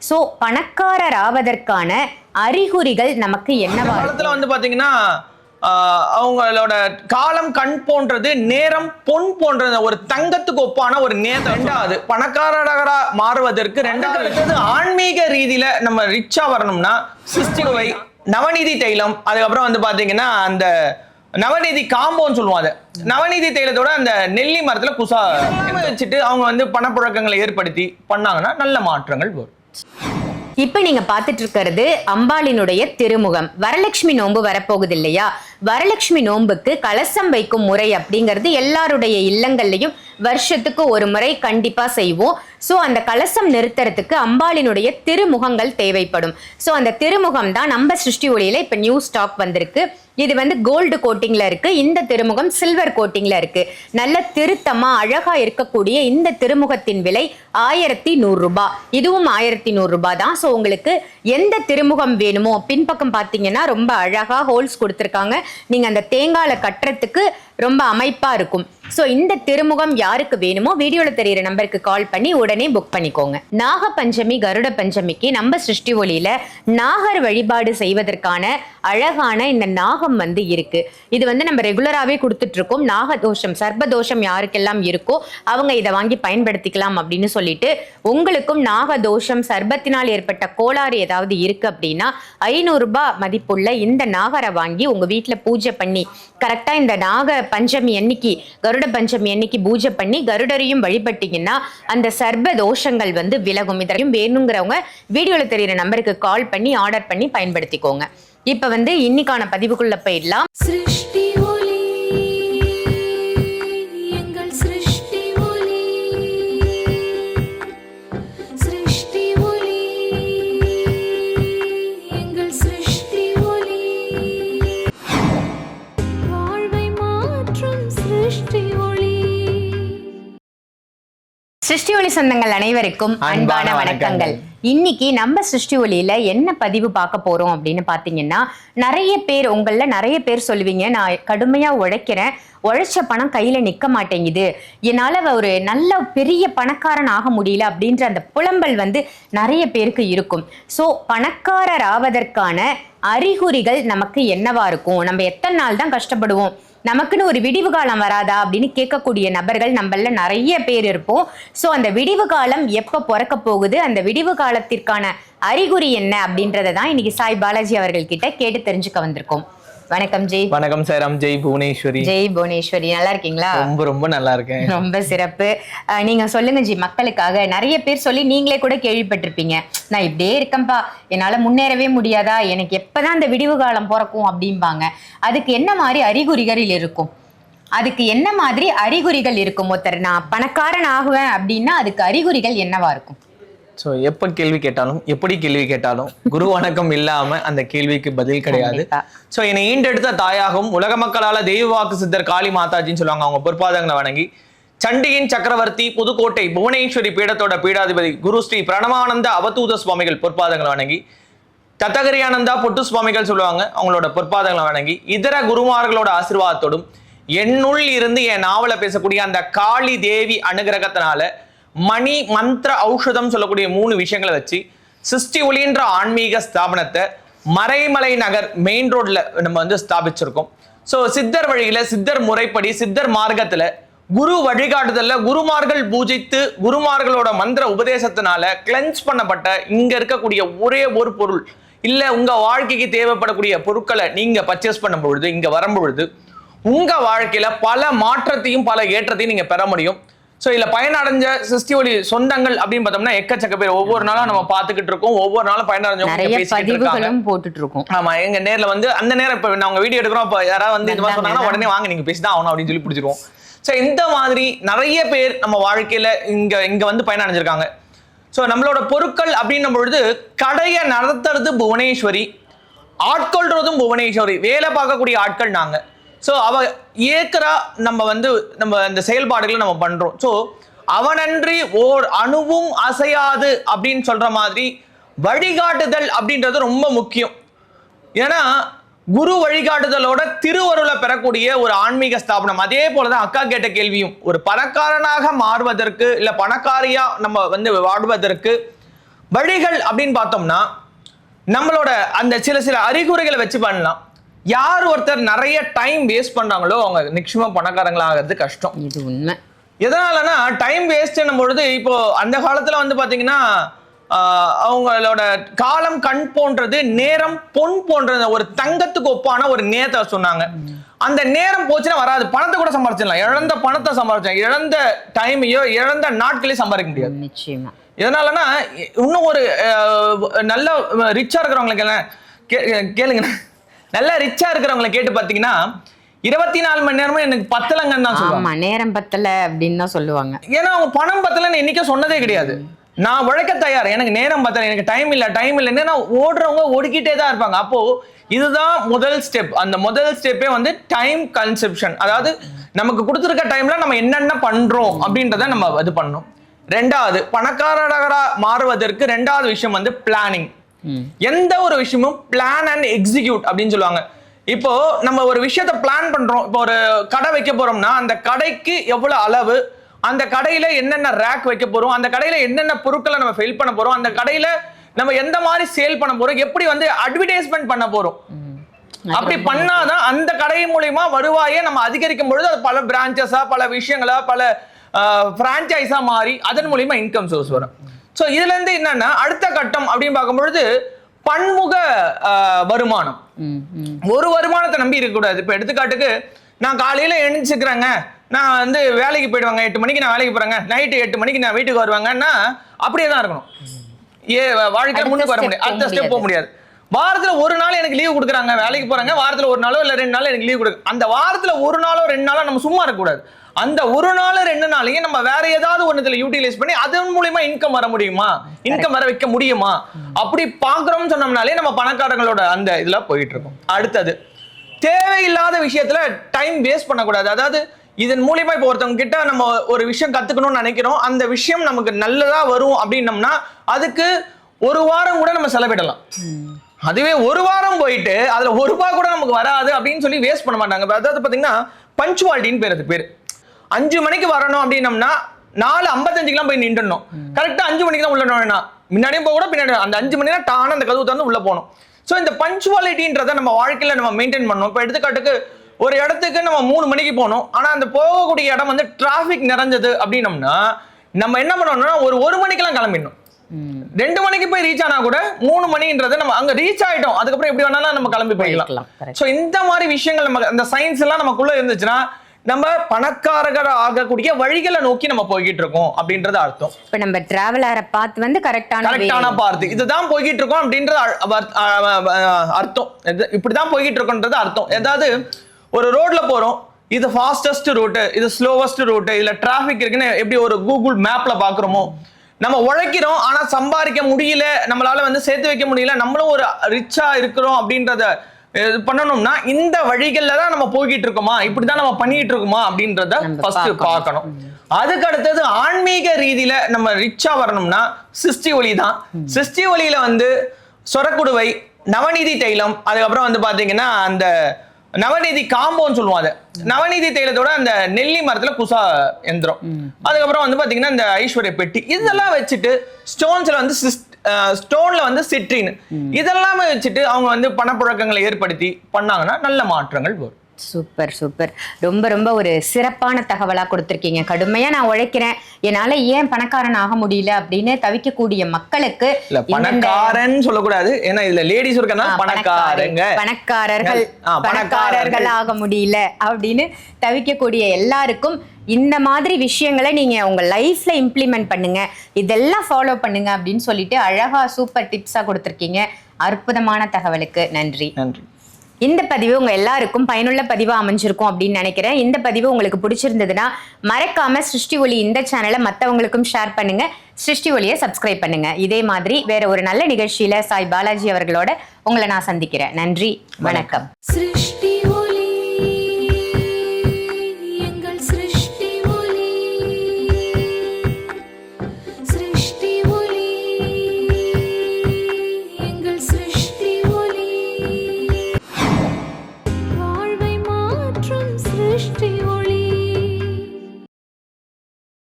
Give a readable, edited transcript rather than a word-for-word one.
So பணக்காரர் ஆவதற்கான அறிகுறிகள் நமக்கு என்னவா வந்து பாத்தீங்கன்னா அவங்களோட காலம் கண் போன்றது, நேரம் பொன் போன்றது, ஒரு தங்கத்துக்கு ஒப்பான ஒரு நேரம். ரெண்டாவது பணக்காரராக மாறுவதற்கு ரெண்டாவது ஆன்மீக ரீதியில நம்ம ரிச்சா வரணும்னா சிஸ்டிவை நவநீதி தைலம், அதுக்கப்புறம் வந்து பாத்தீங்கன்னா அந்த நவநீதி காம்பவுன்னு சொல்லுவாங்க. நவநீதி தைலத்தோட அந்த நெல்லி மரத்துல குசா வச்சுட்டு அவங்க வந்து பணப்புழக்கங்களை ஏற்படுத்தி பண்ணாங்கன்னா நல்ல மாற்றங்கள் வரும். இப்ப நீங்க பாத்துட்டு இருக்கிறது அம்பாளினுடைய திருமுகம். வரலட்சுமி நோன்பு வரப்போகுது இல்லையா? வரலட்சுமி நோன்புக்கு கலசம் வைக்கும் முறை அப்படிங்கிறது எல்லாருடைய இல்லங்கள்லயும் வருஷத்துக்கு ஒரு முறை கண்டிப்பா செய்வோம். சோ அந்த கலசம் நிறுத்துறதுக்கு அம்பாளினுடைய திருமுகங்கள் தேவைப்படும். சோ அந்த திருமுகம் தான் நம்ம சிருஷ்டி ஒளியில இப்ப நியூ ஸ்டாக் வந்திருக்கு. இது வந்து கோல்டு கோட்டிங்ல இருக்கு, இந்த திருமுகம் சில்வர் கோட்டிங்ல இருக்கு. நல்ல திருத்தமா அழகா இருக்கக்கூடிய இந்த திருமுகத்தின் விலை 1100 ரூபாய். இதுவும் 1100 ரூபாய் தான். ஸோ உங்களுக்கு எந்த திருமுகம் வேணுமோ பின்பக்கம் பார்த்தீங்கன்னா ரொம்ப அழகா ஹோல்ஸ் கொடுத்துருக்காங்க. நீங்க அந்த தேங்காயில கட்டுறதுக்கு ரொம்ப அமைப்பா இருக்கும். ஸோ இந்த திருமுகம் யாருக்கு வேணுமோ வீடியோல தெரியிற நம்பருக்கு கால் பண்ணி உடனே புக் பண்ணிக்கோங்க. நாக பஞ்சமி கருட பஞ்சமிக்கு நம்ம சிருஷ்டி ஒளியில நாகர் வழிபாடு செய்வதற்கான அழகான இந்த நாகம் வந்து இருக்கு. இது வந்து நம்ம ரெகுலராகவே கொடுத்துட்டு இருக்கோம். நாகதோஷம் சர்பதோஷம் யாருக்கெல்லாம் இருக்கோ அவங்க இதை வாங்கி பயன்படுத்திக்கலாம் அப்படின்னு சொல்லிட்டு, உங்களுக்கும் நாகதோஷம் சர்பத்தினால் ஏற்பட்ட கோளாறு ஏதாவது இருக்கு அப்படின்னா 500 ரூபாய் மதிப்புள்ள இந்த நாகரை வாங்கி உங்க வீட்டுல பூஜை பண்ணி கரெக்டா இந்த நாக பஞ்சமி அன்னைக்கு கருட பஞ்சமி அன்னைக்கு பூஜை பண்ணி கருடரையும் வழிபட்டீங்கன்னா அந்த சர்ப தோஷங்கள் வந்து விலகும். இதரையும் வேணுங்கிறவங்க வீடியோல தெரியுற நம்பருக்கு கால் பண்ணி ஆர்டர் பண்ணி பயன்படுத்திக்கோங்க. இப்ப வந்து இன்னைக்கான பதிவுக்குள்ள போயிடலாம். சிருஷ்டி ஒளி சொந்தங்கள் அனைவருக்கும் அன்பான வணக்கங்கள். இன்னைக்கு நம்ம சிருஷ்டி ஒளியில என்ன பதிவு பார்க்க போறோம் அப்படின்னு பாத்தீங்கன்னா, நிறைய பேர் சொல்லுவீங்க, நான் கடுமையா உழைக்கிறேன், உழைச்ச பணம் கையில நிக்க மாட்டேங்குது, என்னால ஒரு நல்ல பெரிய பணக்காரன் ஆக முடியல அப்படின்ற அந்த புலம்பல் வந்து நிறைய பேருக்கு இருக்கும். சோ பணக்காரர் ஆவதற்கான அறிகுறிகள் நமக்கு என்னவா இருக்கும்? நம்ம எத்தனை நாள் தான் கஷ்டப்படுவோம், நமக்குன்னு ஒரு விடிவு காலம் வராதா அப்படின்னு கேட்கக்கூடிய நபர்கள் நம்மள நிறைய பேர் இருப்போம். ஸோ அந்த விடிவு காலம் எப்போ பிறக்க போகுது, அந்த விடிவு காலத்திற்கான அறிகுறி என்ன அப்படின்றத தான் இன்னைக்கு சாய் பாலாஜி அவர்கள் கிட்ட கேட்டு தெரிஞ்சுக்க வந்திருக்கோம். வணக்கம் ஜெய். வணக்கம் சாரம். ஜெய் புவனேஸ்வரி. ஜெய் புவனேஸ்வரி, நல்லா இருக்கீங்களா? ரொம்ப நல்லா இருக்கேன். ரொம்ப சிறப்பு. நீங்க சொல்லுங்க ஜி, மக்களுக்காக. நிறைய பேர் சொல்லி நீங்களே கூட கேள்விப்பட்டிருப்பீங்க, நான் இப்படியே இருக்கேன்ப்பா, என்னால முன்னேறவே முடியாதா, எனக்கு எப்பதான் இந்த விடிவு காலம் பிறக்கும் அப்படிம்பாங்க. அதுக்கு என்ன மாதிரி அறிகுறிகள் இருக்கும்? ஒருத்தர் நான் பணக்காரன் ஆகுவேன் அப்படின்னா அதுக்கு அறிகுறிகள் என்னவா இருக்கும்? ஸோ எப்போ கேள்வி கேட்டாலும் எப்படி கேள்வி கேட்டாலும் குரு வணக்கம் இல்லாம அந்த கேள்விக்கு பதில் கிடையாது. ஸோ என்னை ஈண்டெடுத்த தாயாகவும் உலக மக்களால தெய்வ வாக்கு சித்தர் காளி மாதாஜின்னு சொல்லுவாங்க, அவங்க பொற்பாதங்களை வணங்கி சண்டியின் சக்கரவர்த்தி புதுக்கோட்டை புவனேஸ்வரி பீடத்தோட பீடாதிபதி குரு ஸ்ரீ பிரணவானந்த அவதூத சுவாமிகள் பொற்பாதங்களை வணங்கி, தத்தகரியானந்தா பொட்டு சுவாமிகள் சொல்லுவாங்க, அவங்களோட பொற்பாதங்களை வணங்கி, இதர குருமார்களோட ஆசீர்வாதத்தோடும் என்னுள் இருந்து என் நாவலை பேசக்கூடிய அந்த காளி தேவி அனுகிரகத்தினால மணி மந்திர ஔஷதம் சொல்லக்கூடிய 3 விஷயங்களை வச்சு சிருஷ்டி ஒளின்ற ஆன்மீக ஸ்தாபனத்தை மறைமலை நகர் மெயின் ரோட்ல நம்ம வந்து ஸ்தாபிச்சிருக்கோம். ஸோ சித்தர் வழியில, சித்தர் முறைப்படி, சித்தர் மார்க்கத்துல, குரு வழிகாட்டுதல்ல குருமார்கள் பூஜித்து குருமார்களோட மந்திர உபதேசத்தினால கிளென்ஸ் பண்ணப்பட்ட இங்க இருக்கக்கூடிய ஒரே ஒரு பொருள் இல்ல, உங்க வாழ்க்கைக்கு தேவைப்படக்கூடிய பொருட்களை நீங்க பர்ச்சேஸ் பண்ணும் பொழுது, இங்க வரும்பொழுது உங்க வாழ்க்கையில பல மாற்றத்தையும் பல ஏற்றத்தையும் நீங்க பெற முடியும். ஸோ இதுல பயனடைஞ்ச சிருஷ்டி ஒளி சொந்தங்கள் அப்படின்னு பார்த்தோம்னா எக்கச்சக்க பேர் ஒவ்வொரு நாளும் நம்ம பார்த்துக்கிட்டு இருக்கோம். ஒவ்வொரு நாளும் பயனடைஞ்சவங்க போட்டுட்டு இருக்கோம். ஆமா, எங்க நேர்ல வந்து அந்த நேரம் இப்ப நாங்க வீடியோ எடுக்கிறோம், அப்ப யாராவது வந்து இந்த மாதிரி சொன்னாங்கன்னா உடனே வாங்க நீங்க பேசிதான் ஆகணும் அப்படின்னு சொல்லி பிடிச்சிருவோம். ஸோ இந்த மாதிரி நிறைய பேர் நம்ம வாழ்க்கையில இங்க வந்து பயனடைஞ்சிருக்காங்க. ஸோ நம்மளோட பொருட்கள் அப்படின்னும் பொழுது கடையை நடத்துறது புவனேஸ்வரி, ஆட்கொள்றதும் புவனேஸ்வரி, வேலை பார்க்கக்கூடிய ஆட்கள் நாங்க. ஸோ அவ ஏக்கரா நம்ம இந்த செயல்பாடுகளை நம்ம பண்றோம். ஸோ அவனன்றி ஓர் அணுவும் அசையாது அப்படின்னு சொல்ற மாதிரி வழிகாட்டுதல் அப்படின்றது ரொம்ப முக்கியம். ஏன்னா குரு வழிகாட்டுதலோட திருவருளை பெறக்கூடிய ஒரு ஆன்மீக ஸ்தாபனம். அதே போலதான் அக்கா கேட்ட கேள்வியும், ஒரு பணக்காரனாக மாறுவதற்கு இல்ல பணக்காரியா நம்ம வாழ்வதற்கு வழிகள் அப்படின்னு பார்த்தோம்னா நம்மளோட அந்த சில அறிகுறிகளை வச்சு பண்ணலாம். யார் ஒருத்தர் நிறைய டைம் வேஸ்ட் பண்றாங்களோ அவங்க நிச்சயமா பணக்காரங்களா ஆகிறது கஷ்டம். இது உண்மை. எதனாலனா டைம் வேஸ்ட்னும் பொழுது இப்போ அந்த காலத்துல வந்து பாத்தீங்கன்னா அவங்களோட காலம் கண் போன்றது, நேரம் பொன் போன்றது, ஒரு தங்கத்துக்கு ஒப்பான ஒரு நேரத்தை சொன்னாங்க. அந்த நேரம் போச்சுன்னா வராது. பணத்தை கூட சம்பாதிச்சிடலாம். இழந்த பணத்தை சம்பாதிச்சேன், இழந்த டைமையோ இழந்த நாட்களையும் சம்பாதிக்க முடியாது. நிச்சயமா. எதனாலனா இன்னும் ஒரு நல்ல ரிச்சா இருக்கிறவங்களுக்கு கேளுங்க, நல்ல ரிச்சா இருக்கிறவங்களை கேட்டு பாத்தீங்கன்னா 24 மணி நேரமும் எனக்கு பத்தலங்கன்னு தான் சொல்லுவாங்க. நேரம் பத்தல அப்படின்னு தான் சொல்லுவாங்க. ஏன்னா அவங்க பணம் பத்தலன்னு என்னைக்கே சொன்னதே கிடையாது. நான் உழைக்க தயார், எனக்கு நேரம் பத்தல, எனக்கு டைம் இல்லைன்னு ஓடுறவங்க ஓடிக்கிட்டே தான் இருப்பாங்க. அப்போ இதுதான் முதல் ஸ்டெப். அந்த முதல் ஸ்டெப்பே வந்து டைம் கன்செப்ஷன். அதாவது நமக்கு கொடுத்துருக்க டைம்ல நம்ம என்னென்ன பண்றோம் அப்படின்றத நம்ம இது பண்ணணும். ரெண்டாவது, பணக்காரராக மாறுவதற்கு ரெண்டாவது விஷயம் வந்து பிளானிங். எந்த ஒரு விஷயமும் பிளான் அண்ட் எக்ஸிக்யூட் அப்படின்னு சொல்லுவாங்க. இப்போ நம்ம ஒரு விஷயத்த பிளான் பண்றோம். இப்போ ஒரு கடை வைக்க போறோம்னா அந்த கடைக்கு எவ்வளவு அளவு, அந்த கடையில என்னென்ன ரேக் வைக்க போறோம், அந்த கடையில என்னென்ன பொருட்களை நம்ம ஃபில் பண்ண போறோம், அந்த கடையில நம்ம எந்த மாதிரி சேல் பண்ண போறோம், எப்படி வந்து அட்வர்டைஸ்மெண்ட் பண்ண போறோம். அப்படி பண்ணாதான் அந்த கடை மூலியமா வருவாயே நம்ம அதிகரிக்கும் பொழுது அது பல பிரான்ச்சஸா, பல விஷயங்களா, பல பிரான்ச்சைஸா மாறி அதன் மூலியமா இன்கம் சோர்ஸ் வரும். ஸோ இதுல இருந்து என்னன்னா அடுத்த கட்டம் அப்படின்னு பார்க்கும்பொழுது பன்முக வருமானம். ஒரு வருமானத்தை நம்பி இருக்கக்கூடாது. இப்ப எடுத்துக்காட்டுக்கு நான் காலையில எழுந்துச்சுக்கிறேங்க, நான் வந்து வேலைக்கு போயிடுவாங்க, 8 மணிக்கு நான் வேலைக்கு போறேங்க, நைட்டு 8 மணிக்கு நான் வீட்டுக்கு வருவாங்கன்னா அப்படியே தான் இருக்கணும். வாழ்க்கையில முன்னுக்கு வர முடியாது, அடுத்த ஸ்டெப் போக முடியாது. வாரத்துல ஒரு நாள் எனக்கு லீவ் கொடுக்குறாங்க, வேலைக்கு போறாங்க, வாரத்துல ஒரு நாளோ இல்ல 2 நாளோ எனக்கு லீவ் கொடுக்கு. அந்த வாரத்துல ஒரு நாளோ 2 நாளோ நம்ம சும்மா இருக்கக்கூடாது. அந்த ஒரு நாள் 2 நாளையும் நம்ம வேற ஏதாவது ஒண்ணுல யூட்டிலைஸ் பண்ணி அதன் மூலியமா இன்கம் வர முடியுமா, இன்கம் வர வைக்க முடியுமா, அப்படி பாக்குறோம்னு சொன்னோம்னாலே நம்ம பணக்காரங்களோட அந்த இதுல போயிட்டு இருக்கோம். அடுத்தது, தேவையில்லாத விஷயத்துல டைம் வேஸ்ட் பண்ணக்கூடாது. அதாவது இதன் மூலியமா இப்போ ஒருத்தவங்க கிட்ட நம்ம ஒரு விஷயம் கத்துக்கணும்னு நினைக்கிறோம், அந்த விஷயம் நமக்கு நல்லதா வரும் அப்படின்னம்னா அதுக்கு ஒரு வாரம் கூட நம்ம செலவிடலாம். அதுவே ஒரு வாரம் போயிட்டு அதுல ₹1 கூட நமக்கு வராது அப்படின்னு சொல்லி வேஸ்ட் பண்ண மாட்டாங்க. அதாவது பாத்தீங்கன்னா பஞ்சுவாலிட்டின்னு பேர். அது பேரு 5 மணிக்கு வரணும் அப்படின்னம்னா 4:55 போய் நின்றுடணும். கரெக்டா 5 மணிக்கு தான் உள்ள நுழையணும். முன்னாடியும் போக கூட பின்னாடி அந்த 5 மணி நேரம் டான அந்த கதவு திறந்து உள்ள போகணும். ஸோ இந்த பஞ்சுவாலிட்டின்றதை நம்ம வாழ்க்கையில நம்ம மெயின்டைன் பண்ணணும். இப்போ எடுத்துக்காட்டுக்கு ஒரு இடத்துக்கு நம்ம 3 மணிக்கு போகணும், ஆனா அந்த போகக்கூடிய இடம் வந்து டிராபிக் நிறைஞ்சது அப்படின்னம்னா நம்ம என்ன பண்ணணும்னா ஒரு மணிக்கெல்லாம் கிளம்பிடணும். 2 மணிக்கு போய் ரீச் ஆனா கூட 3 மணின்றது நம்ம அங்க ரீச் ஆயிட்டோம், அதுக்கப்புறம் எப்படி வேணாலும் நம்ம கிளம்பி போய்க்கலாம். ஸோ இந்த மாதிரி விஷயங்கள் நம்ம அந்த சயின்ஸ் எல்லாம் நமக்குள்ள இருந்துச்சுன்னா நம்ம பணக்காரர்கள் ஆகக்கூடிய வழிகளை நோக்கி நம்ம போய்கிட்டு இருக்கோம் அப்படின்றது அர்த்தம். இப்ப நம்ம டிராவலரை பார்த்து வந்து கரெக்டான பார்த்து இதுதான் போய்கிட்டு இருக்கோம் அப்படின்றது அர்த்தம். இப்படிதான் போய்கிட்டு இருக்கோன்றது அர்த்தம். ஏதாவது ஒரு ரோட்ல போறோம், இது ஃபாஸ்டஸ்ட் ரூட், இது ஸ்லோவஸ்ட் ரூட், இதுல டிராபிக் இருக்குன்னு எப்படி ஒரு கூகுள் மேப்ல பாக்குறோமோ, நம்ம உழைக்கிறோம் ஆனா சம்பாதிக்க முடியல, நம்மளால வந்து சேர்த்து வைக்க முடியல, நம்மளும் ஒரு ரிச்சா இருக்கிறோம் அப்படின்றத பண்ணணும்னா இந்த வழிகள்ல தான் நம்ம போய்கிட்டு இருக்கோமா, இப்படிதான் நம்ம பண்ணிட்டு இருக்கோமா அப்படின்றத ஃபர்ஸ்ட் பார்க்கணும். அதுக்கு அடுத்தது ஆன்மீக ரீதியில நம்ம ரிச்சா வரணும்னா சிருஷ்டி ஒளி தான். சிருஷ்டி ஒளியில வந்து சொரக்குடுவை, நவநீதி தைலம், அதுக்கப்புறம் வந்து பாத்தீங்கன்னா அந்த நவநீதி காம்போன்னு சொல்லுவோம். அது நவநீதி தைலத்தோட அந்த நெல்லி மரத்துல குசா எந்திரம், அதுக்கப்புறம் வந்து பாத்தீங்கன்னா இந்த ஐஸ்வர்ய பெட்டி, இதெல்லாம் வச்சுட்டு ஸ்டோன்ஸ்ல வந்து ஸ்டோன்ல வந்து சிட்ரின், இதெல்லாமே வச்சுட்டு அவங்க வந்து பணப்புழக்கங்களை ஏற்படுத்தி பண்ணாங்கன்னா நல்ல மாற்றங்கள் வரும். Super super. ரொம்ப ரொம்ப ஒரு சிறப்பான தகவலா கொடுத்திருக்கீங்க. கடுமையா நான் உழைக்கிறேன், என்னால ஏன் பணக்காரன் ஆக முடியல அப்படின்னு தவிக்கக்கூடிய மக்களுக்கு பணக்காரன் சொல்லக்கூடாது, ஏன்னா இதுல லேடிஸ் இருக்கனால பணக்காரர்கள் ஆக முடியல அப்படின்னு தவிக்கக்கூடிய எல்லாருக்கும் இந்த மாதிரி விஷயங்களை நீங்க உங்க லைஃப்ல இம்ப்ளிமெண்ட் பண்ணுங்க, இதெல்லாம் ஃபாலோ பண்ணுங்க அப்படின்னு சொல்லிட்டு அழகா சூப்பர் டிப்ஸா கொடுத்திருக்கீங்க. அற்புதமான தகவலுக்கு நன்றி. நன்றி. இந்த பதிவு உங்க எல்லாருக்கும் பயனுள்ள பதிவா அமைஞ்சிருக்கும் அப்படின்னு நினைக்கிறேன். இந்த பதிவு உங்களுக்கு பிடிச்சிருந்ததுன்னா மறக்காம சிருஷ்டி ஒளி இந்த சேனலை மற்றவங்களுக்கும் ஷேர் பண்ணுங்க, சிருஷ்டி ஒளியை சப்ஸ்கிரைப் பண்ணுங்க. இதே மாதிரி வேற ஒரு நல்ல நிகழ்ச்சியில சாய் பாலாஜி அவர்களோட உங்களை நான் சந்திக்கிறேன். நன்றி, வணக்கம்.